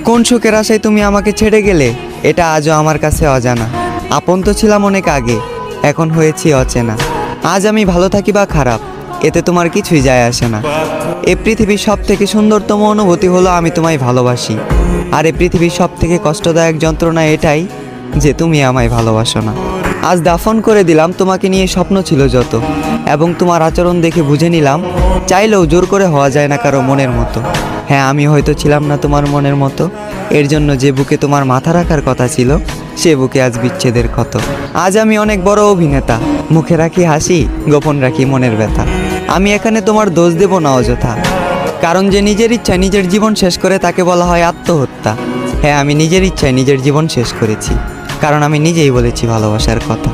কোন সুখের আশায় তুমি আমাকে ছেড়ে গেলে এটা আজও আমার কাছে অজানা। আপন তো ছিলাম অনেক আগে, এখন হয়েছি অচেনা। আজ আমি ভালো থাকি বা খারাপ, এতে তোমার কিছুই যায় আসে না। এ পৃথিবীর সব থেকে সুন্দরতম অনুভূতি হলো আমি তোমায় ভালোবাসি। আর এ পৃথিবীর সব থেকে কষ্টদায়ক যন্ত্রণা এটাই যে তুমি আমায় ভালোবাসো না। আজ দাফন করে দিলাম তোমাকে নিয়ে স্বপ্ন ছিল যত, এবং তোমার আচরণ দেখে বুঝে নিলাম চাইলেও জোর করে হওয়া যায় না কারো মনের মতো। হ্যাঁ, আমি হয়তো ছিলাম না তোমার মনের মতো, এর জন্য যে বুকে তোমার মাথা রাখার কথা ছিল সে বুকে আজ বিচ্ছেদের ক্ষত। আজ আমি অনেক বড় অভিনেতা, মুখে রাখি হাসি, গোপন রাখি মনের ব্যথা। আমি এখানে তোমার দোষ দেব না অযথা, কারণ যে নিজের ইচ্ছায় নিজের জীবন শেষ করে তাকে বলা হয় আত্মহত্যা। হ্যাঁ, আমি নিজের ইচ্ছায় নিজের জীবন শেষ করেছি, কারণ আমি নিজেই বলেছি ভালোবাসার কথা।